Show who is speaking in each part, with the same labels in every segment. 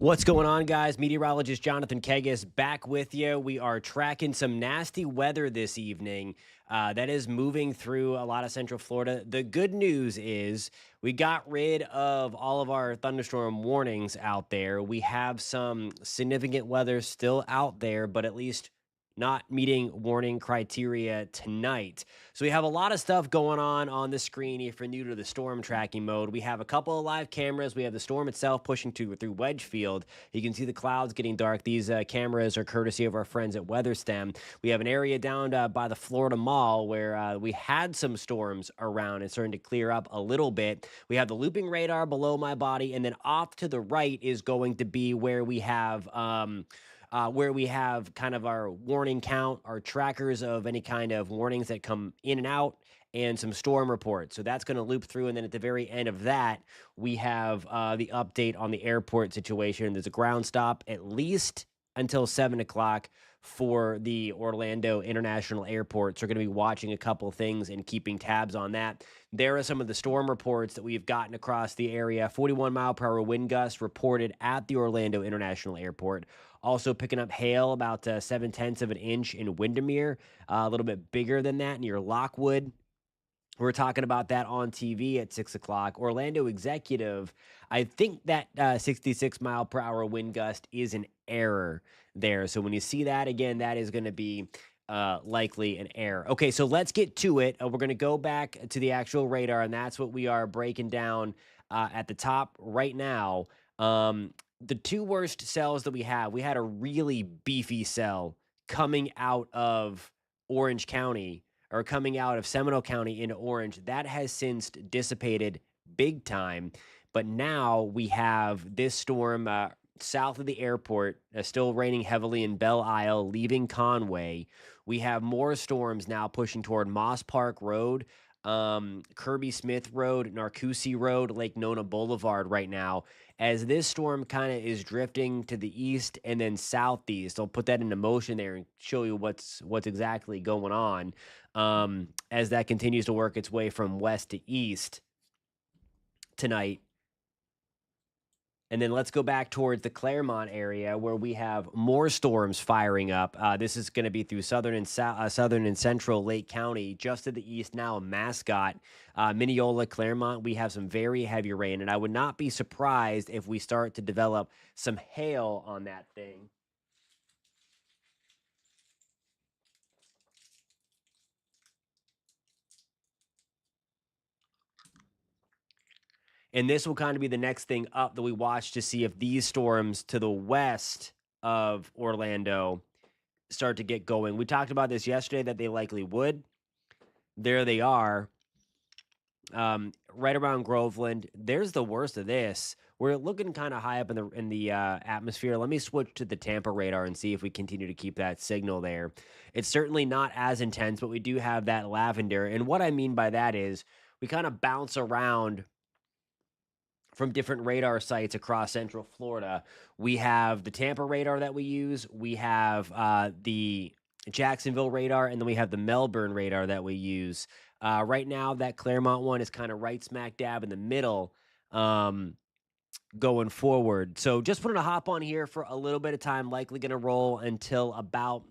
Speaker 1: What's going on, guys? Meteorologist Jonathan Kegas back with you. We are tracking some nasty weather this evening that is moving through a lot of Central Florida. The good news is we got rid of all of our thunderstorm warnings out there. We have some significant weather still out there, but at least not meeting warning criteria tonight. So we have a lot of stuff going on the screen. If you're new to the storm tracking mode, we have a couple of live cameras. We have the storm itself pushing through Wedgefield. You can see the clouds getting dark. These cameras are courtesy of our friends at WeatherStem. We have an area down by the Florida Mall where we had some storms around and starting to clear up a little bit. We have the looping radar below my body, and then off to the right is going to be where we have kind of our warning count, our trackers of any kind of warnings that come in and out, and some storm reports. So that's going to loop through. And then at the very end of that, we have the update on the airport situation. There's a ground stop at least until 7 o'clock for the Orlando International Airport. So we're going to be watching a couple things and keeping tabs on that. There are some of the storm reports that we've gotten across the area. 41-mile-per-hour wind gusts reported at the Orlando International Airport. Also picking up hail, about 7/10 of an inch in Windermere, a little bit bigger than that near Lockwood. We're talking about that on TV at 6 o'clock. Orlando Executive, I think that 66-mile-per-hour wind gust is an error there. So when you see that again, that is going to be likely an error. Okay, so let's get to it. We're going to go back to the actual radar, and that's what we are breaking down at the top right now. The two worst cells that we had a really beefy cell coming out of Orange County, or coming out of Seminole County into Orange. That has since dissipated big time. But now we have this storm south of the airport, still raining heavily in Belle Isle, leaving Conway. We have more storms now pushing toward Moss Park Road, Kirby Smith Road, Narcoossee Road, Lake Nona Boulevard right now, as this storm kind of is drifting to the east and then southeast. I'll put that into motion there and show you what's exactly going on as that continues to work its way from west to east tonight. And then let's go back towards the Claremont area where we have more storms firing up. This is going to be through southern and central Lake County, just to the east now, Mascot, Mineola, Claremont. We have some very heavy rain, and I would not be surprised if we start to develop some hail on that thing. And this will kind of be the next thing up that we watch to see if these storms to the west of Orlando start to get going. We talked about this yesterday that they likely would. There they are, right around Groveland. There's the worst of this. We're looking kind of high up in the atmosphere. Let me switch to the Tampa radar and see if we continue to keep that signal there. It's certainly not as intense, but we do have that lavender. And what I mean by that is we kind of bounce around from different radar sites across Central Florida. We have the Tampa radar that we use. We have the Jacksonville radar, and then we have the Melbourne radar that we use. Right now, that Claremont one is kind of right smack dab in the middle going forward. So just wanted to hop on here for a little bit of time, likely going to roll until about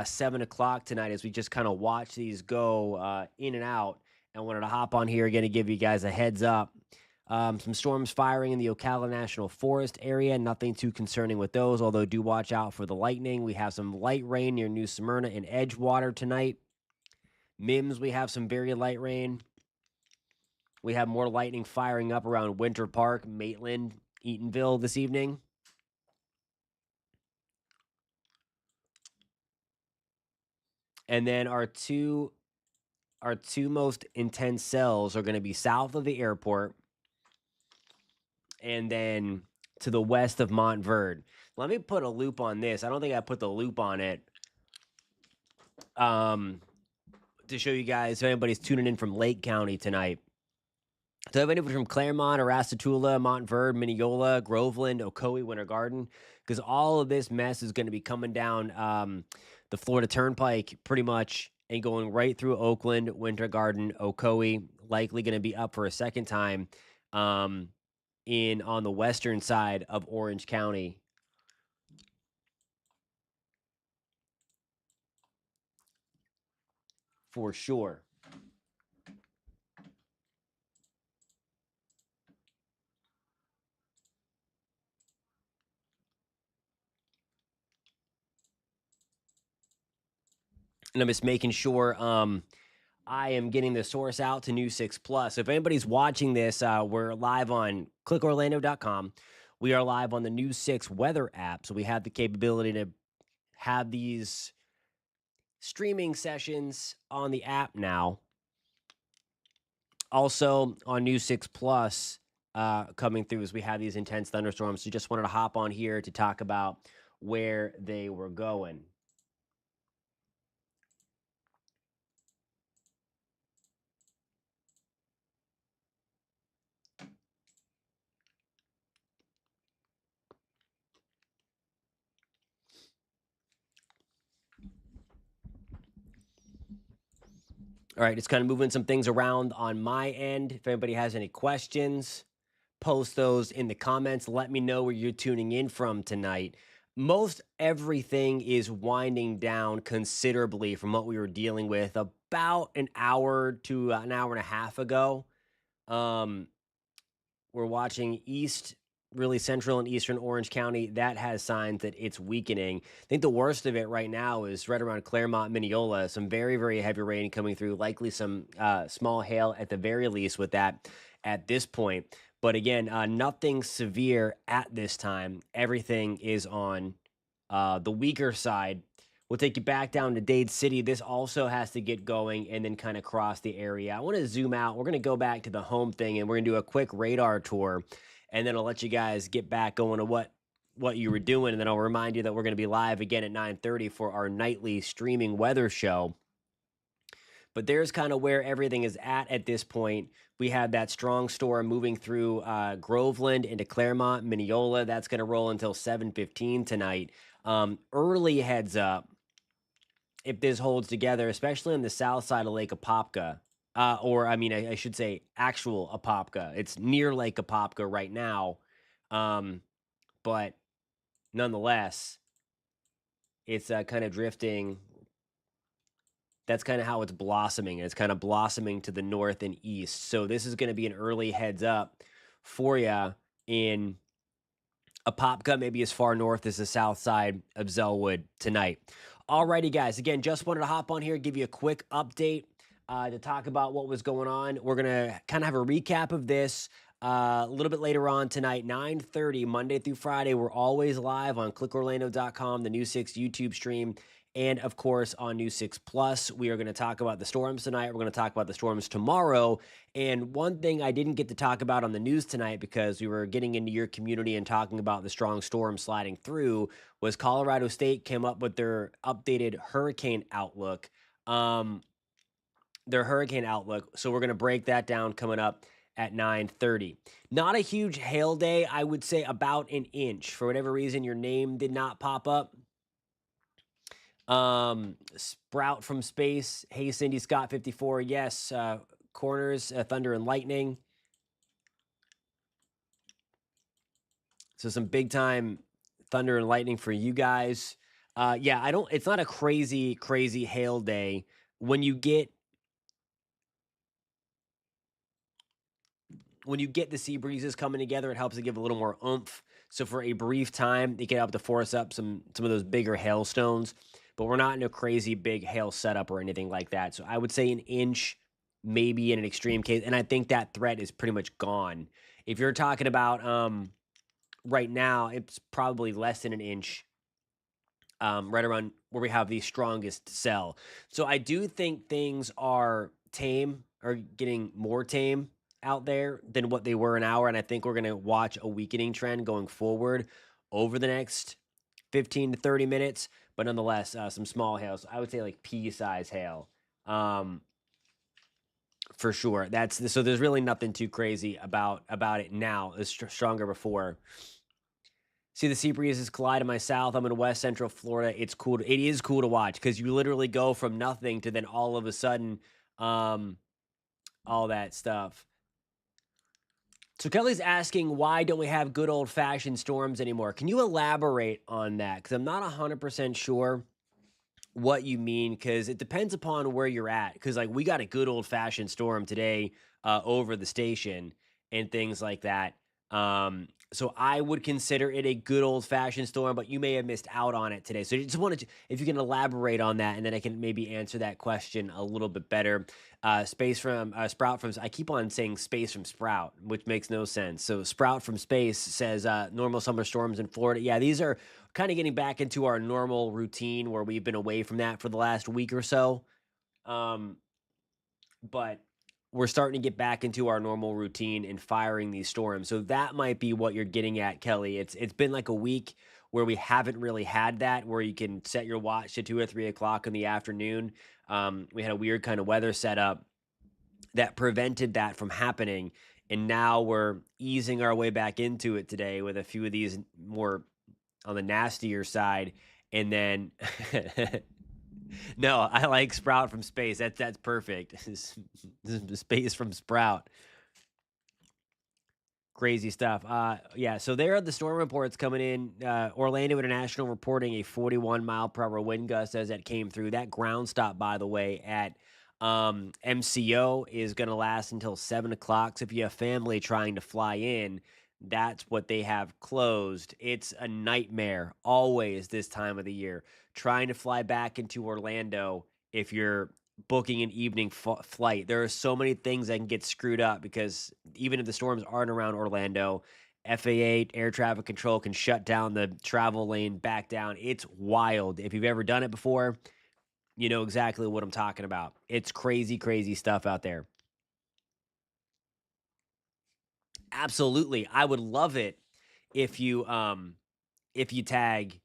Speaker 1: 7 o'clock tonight as we just kind of watch these go in and out. And wanted to hop on here again to give you guys a heads up. Some storms firing in the Ocala National Forest area. Nothing too concerning with those, although do watch out for the lightning. We have some light rain near New Smyrna and Edgewater tonight. Mims, we have some very light rain. We have more lightning firing up around Winter Park, Maitland, Eatonville this evening. And then our two most intense cells are going to be south of the airport and then to the west of Montverde. Let me put a loop on this. I don't think I put the loop on it to show you guys if anybody's tuning in from Lake County tonight. So if anybody from Claremont, Arastotula, Montverde, Mineola, Groveland, Ocoee, Winter Garden, because all of this mess is going to be coming down the Florida Turnpike pretty much and going right through Oakland, Winter Garden, Ocoee, likely going to be up for a second time on the western side of Orange County. For sure. And I'm just making sure I am getting the source out to News 6 Plus. If anybody's watching this, we're live on clickorlando.com. We are live on the News 6 weather app. So we have the capability to have these streaming sessions on the app now. Also on News 6 Plus coming through as we have these intense thunderstorms. So just wanted to hop on here to talk about where they were going. All right, just kind of moving some things around on my end. If anybody has any questions, post those in the comments. Let me know where you're tuning in from tonight. Most everything is winding down considerably from what we were dealing with about an hour to an hour and a half ago. We're watching really central and eastern Orange County. That has signs that it's weakening. I think the worst of it right now is right around Claremont, Mineola. Some very, very heavy rain coming through, likely some small hail at the very least with that at this point. But again, nothing severe at this time. Everything is on the weaker side. We'll take you back down to Dade City. This also has to get going and then kind of cross the area. I want to zoom out. We're going to go back to the home thing and we're going to do a quick radar tour. And then I'll let you guys get back going to what you were doing. And then I'll remind you that we're going to be live again at 9:30 for our nightly streaming weather show. But there's kind of where everything is at this point. We have that strong storm moving through Groveland into Claremont, Mineola. That's going to roll until 7:15 tonight. Early heads up if this holds together, especially on the south side of Lake Apopka. I should say actual Apopka. It's near Lake Apopka right now. But nonetheless, it's kind of drifting. That's kind of how it's blossoming. It's kind of blossoming to the north and east. So this is going to be an early heads up for you in Apopka, maybe as far north as the south side of Zellwood tonight. Alrighty, guys. Again, just wanted to hop on here, give you a quick update to talk about what was going on. We're going to kind of have a recap of this a little bit later on tonight, 9:30, Monday through Friday. We're always live on clickorlando.com, the News 6 YouTube stream, and of course on News 6 Plus. We are going to talk about the storms tonight. We're going to talk about the storms tomorrow. And one thing I didn't get to talk about on the news tonight because we were getting into your community and talking about the strong storm sliding through was Colorado State came up with their updated hurricane outlook. So we're going to break that down coming up at 9:30. Not a huge hail day. I would say about an inch. For whatever reason, your name did not pop up. Sprout from space. Hey, Cindy Scott 54. Yes. Corners, thunder and lightning. So some big time thunder and lightning for you guys. It's not a crazy hail day. When you get the sea breezes coming together, it helps to give a little more oomph. So for a brief time, they can help to force up some of those bigger hailstones, but we're not in a crazy big hail setup or anything like that. So I would say an inch, maybe in an extreme case. And I think that threat is pretty much gone. If you're talking about right now, it's probably less than an inch, right around where we have the strongest cell. So I do think things are getting more tame out there than what they were an hour. And I think we're going to watch a weakening trend going forward over the next 15 to 30 minutes. But nonetheless, some small hail. So I would say like pea-size hail. For sure. So there's really nothing too crazy about it now. It's stronger before. See the sea breezes collide in my south. I'm in West Central Florida. It's cool. It is cool to watch because you literally go from nothing to then all of a sudden, all that stuff. So Kelly's asking, why don't we have good old fashioned storms anymore? Can you elaborate on that? Because I'm not 100% sure what you mean, because it depends upon where you're at. Because like we got a good old fashioned storm today over the station and things like that. So I would consider it a good old fashioned storm, but you may have missed out on it today. So I just wanted to, if you can elaborate on that, and then I can maybe answer that question a little bit better. Space from Sprout from, I keep on saying space from Sprout, which makes no sense. So Sprout from Space says normal summer storms in Florida. Yeah, these are kind of getting back into our normal routine where we've been away from that for the last week or so. Um, but we're starting to get back into our normal routine and firing these storms. So that might be what you're getting at, Kelly. It's been like a week where we haven't really had that, where you can set your watch to 2 or 3 o'clock in the afternoon. We had a weird kind of weather setup that prevented that from happening. And now we're easing our way back into it today with a few of these more on the nastier side. And then no, I like Sprout from Space. That's perfect. Space from Sprout. Crazy stuff. Yeah. So there are the storm reports coming in. Orlando International reporting a 41 mile per hour wind gust as that came through. That ground stop, by the way, at MCO is going to last until 7 o'clock. So if you have family trying to fly in, that's what they have closed. It's a nightmare always this time of the year trying to fly back into Orlando if you're booking an evening flight. There are so many things that can get screwed up because even if the storms aren't around Orlando, FAA air traffic control can shut down the travel lane back down. It's wild. If you've ever done it before, you know exactly what I'm talking about. It's crazy, crazy stuff out there. Absolutely. I would love it if you tag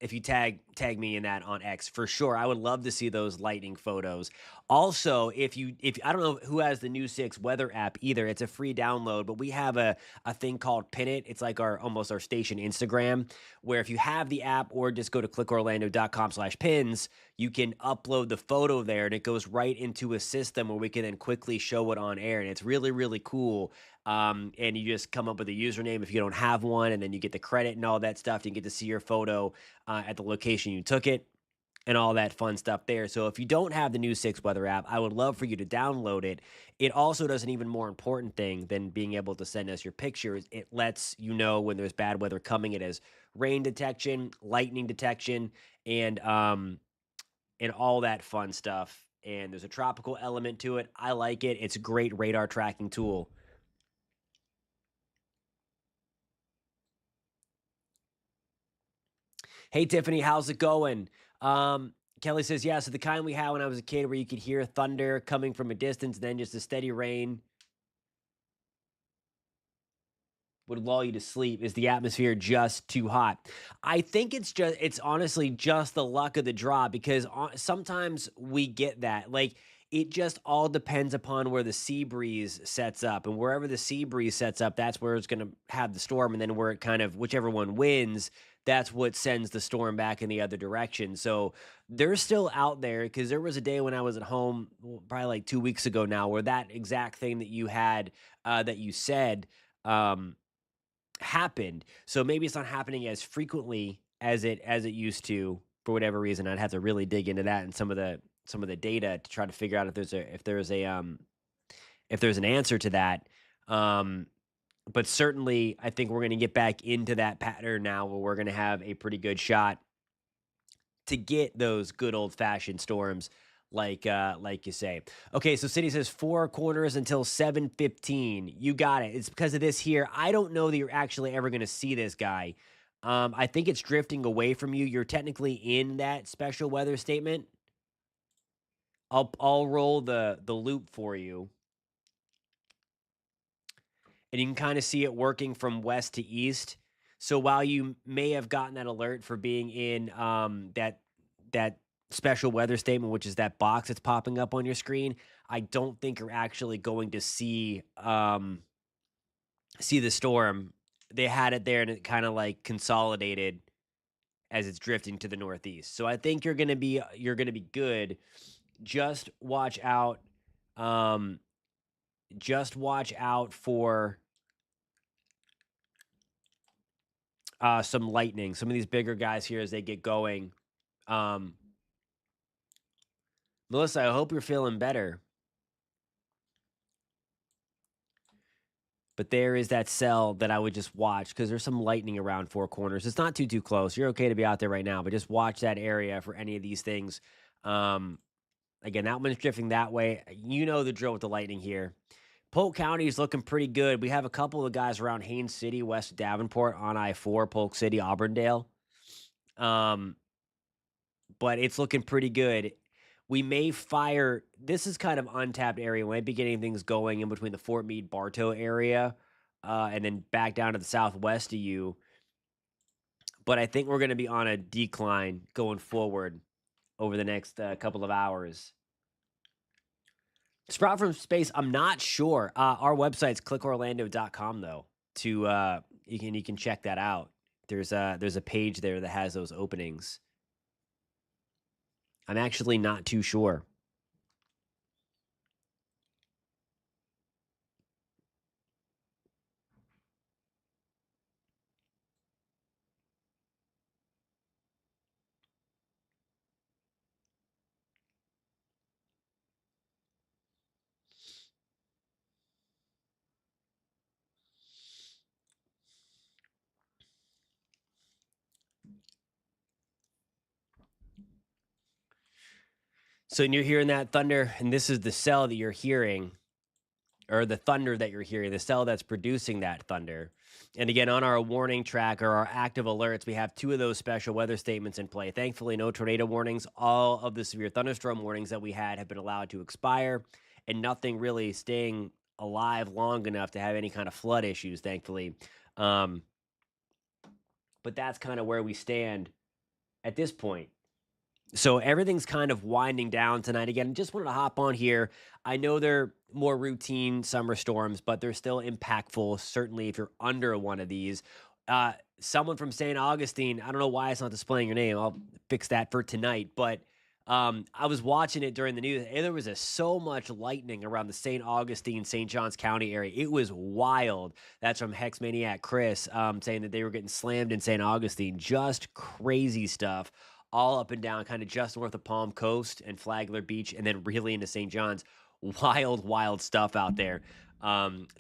Speaker 1: if you tag me in that on X for sure. I would love to see those lightning photos. Also, if I don't know who has the New 6 weather app either. It's a free download, but we have a thing called Pin It. It's like our almost our station Instagram, where if you have the app or just go to clickorlando.com/pins, you can upload the photo there and it goes right into a system where we can then quickly show it on air. And it's really, really cool. And you just come up with a username if you don't have one, and then you get the credit and all that stuff. You get to see your photo at the location you took it and all that fun stuff there. So if you don't have the New 6 weather app, I would love for you to download it. It also does an even more important thing than being able to send us your pictures. It lets you know when there's bad weather coming. It has rain detection, lightning detection, and all that fun stuff. And there's a tropical element to it. I like it. It's a great radar tracking tool. Hey Tiffany, how's it going? Kelly says, yeah, so the kind we had when I was a kid where you could hear thunder coming from a distance, then just a steady rain would lull you to sleep. Is the atmosphere just too hot? I think it's honestly just the luck of the draw because sometimes we get that. Like it just all depends upon where the sea breeze sets up, and wherever the sea breeze sets up, that's where it's going to have the storm, and then where it kind of whichever one wins, that's what sends the storm back in the other direction. So they're still out there because there was a day when I was at home, probably like 2 weeks ago now, where that exact thing that you had that you said. Um, Happened. So maybe it's not happening as frequently as it used to for whatever reason. I'd have to really dig into that and some of the data to try to figure out if there's an answer to that. Um, but certainly I think we're going to get back into that pattern now where we're going to have a pretty good shot to get those good old fashioned storms like you say. Okay, so City says four corners until 7:15. You got it. It's because of this here. I don't know that you're actually ever going to see this guy. I think it's drifting away from you. You're technically in that special weather statement. I'll roll the loop for you, and you can kind of see it working from west to east. So while you may have gotten that alert for being in that special weather statement, which is that box that's popping up on your screen, I don't think you're actually going to see the storm. They had it there and it kind of like consolidated as it's drifting to the northeast. So I think you're gonna be good. Just watch out. Um just watch out for some lightning. Some of these bigger guys here as they get going. Um, Melissa, I hope you're feeling better. But there is that cell that I would just watch because there's some lightning around four corners. It's not too close. You're okay to be out there right now, but just watch that area for any of these things. Um, Again, that one's drifting that way. You know the drill with the lightning here. Polk County is looking pretty good. We have a couple of guys around Haines City, west of Davenport, on I-4, Polk City, Auburndale. But it's looking pretty good. We may fire. This is kind of untapped area. We might be getting things going in between the Fort Meade Bartow area, and then back down to the southwest of you. But I think we're going to be on a decline going forward over the next couple of hours. Sprout from space, I'm not sure. Our website's clickorlando.com though. You can check that out. There's a page there that has those openings. I'm actually not too sure. So when you're hearing that thunder, and this is the cell that you're hearing, or the thunder that you're hearing, the cell that's producing that thunder. And again, on our warning track or our active alerts, we have two of those special weather statements in play. Thankfully, no tornado warnings. All of the severe thunderstorm warnings that we had have been allowed to expire, and nothing really staying alive long enough to have any kind of flood issues, thankfully. But that's kind of where we stand at this point. So everything's kind of winding down tonight. Again, just wanted to hop on here. I know they're more routine summer storms, but they're still impactful. Certainly, if you're under one of these. Someone from St. Augustine, I don't know why it's not displaying your name. I'll fix that for tonight. But I was watching it during the news, and there was so much lightning around the St. Augustine, St. Johns County area. It was wild. That's from Hex Maniac Chris, saying that they were getting slammed in St. Augustine. Just crazy stuff all up and down, kind of just north of Palm Coast and Flagler Beach, and then really into St. John's. Wild, wild stuff out there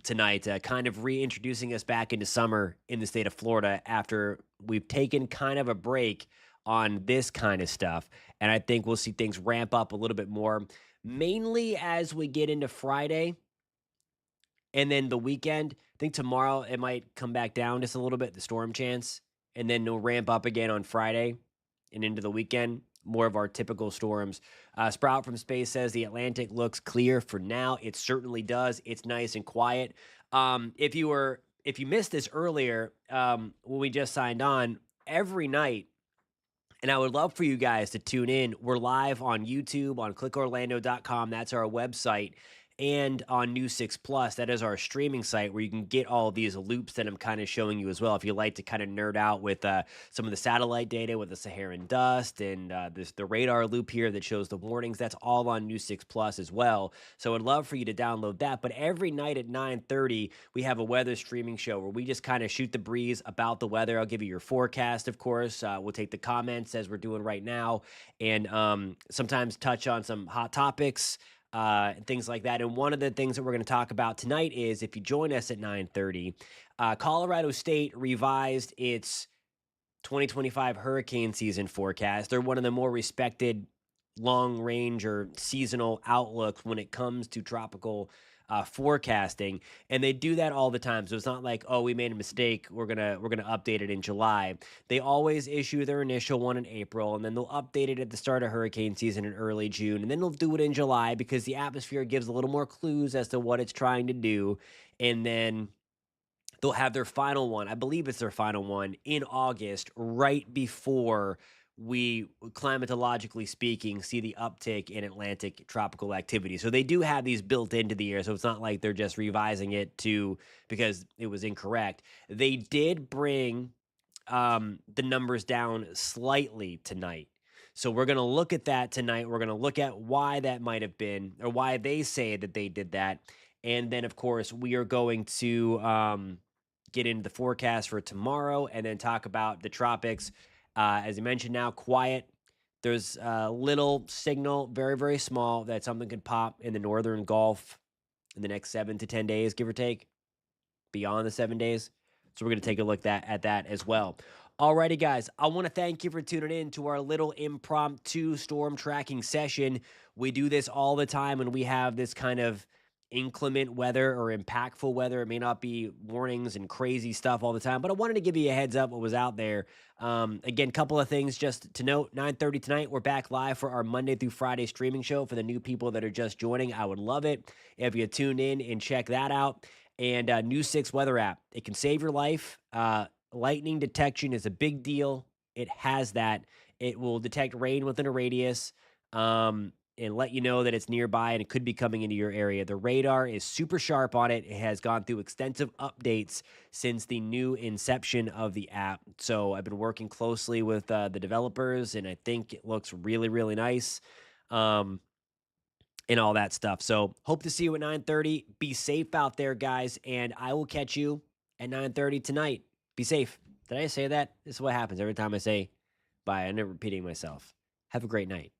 Speaker 1: tonight, kind of reintroducing us back into summer in the state of Florida after we've taken kind of a break on this kind of stuff. And I think we'll see things ramp up a little bit more, mainly as we get into Friday and then the weekend. I think tomorrow it might come back down just a little bit, the storm chance, and then it'll ramp up again on Friday and into the weekend. More of our typical storms. Sprout from Space says the Atlantic looks clear for now. It certainly does. It's nice and quiet. If you missed this earlier, when we just signed on, every night, and I would love for you guys to tune in. We're live on YouTube, on clickorlando.com. That's our website. And on News 6 Plus, that is our streaming site where you can get all of these loops that I'm kind of showing you as well. If you like to kind of nerd out with some of the satellite data with the Saharan dust and the radar loop here that shows the warnings, that's all on News 6 Plus as well. So I'd love for you to download that. But every night at 9:30, we have a weather streaming show where we just kind of shoot the breeze about the weather. I'll give you your forecast, of course. We'll take the comments as we're doing right now, and sometimes touch on some hot topics. And things like that. And one of the things that we're going to talk about tonight is, if you join us at 9:30, Colorado State revised its 2025 hurricane season forecast. They're one of the more respected long range or seasonal outlooks when it comes to tropical forecasting, and they do that all the time. So it's not like, oh, we made a mistake, we're gonna update it in July. They always issue their initial one in April, and then they'll update it at the start of hurricane season in early June, and then they'll do it in July because the atmosphere gives a little more clues as to what it's trying to do, and then they'll have their final one. I believe it's their final one in August, right before we, climatologically speaking, see the uptick in Atlantic tropical activity. So they do have these built into the year. So it's not like they're just revising it because it was incorrect. They did bring the numbers down slightly tonight. So we're going to look at that tonight. We're going to look at why that might have been, or why they say that they did that. And then, of course, we are going to get into the forecast for tomorrow and then talk about the tropics. As I mentioned, now quiet. There's a little signal, very, very small, that something could pop in the northern Gulf in the next 7 to 10 days, give or take, beyond the 7 days. So we're going to take a look at that as well. Alrighty, guys, I want to thank you for tuning in to our little impromptu storm tracking session. We do this all the time when we have this kind of inclement weather or impactful weather. It may not be warnings and crazy stuff all the time, but I wanted to give you a heads up what was out there. Again, couple of things just to note. 9:30 tonight, we're back live for our Monday through Friday streaming show. For the new people that are just joining, I would love it if you tune in and check that out. And News 6 weather app. It can save your life. Lightning detection is a big deal. It has that. It will detect rain within a radius and let you know that it's nearby and it could be coming into your area. The radar is super sharp on it. It has gone through extensive updates since the new inception of the app. So I've been working closely with the developers, and I think it looks really, really nice. And all that stuff. So hope to see you at 9:30. Be safe out there, guys, and I will catch you at 9:30 tonight. Be safe. Did I say that? This is what happens every time I say bye. I end up repeating myself. Have a great night.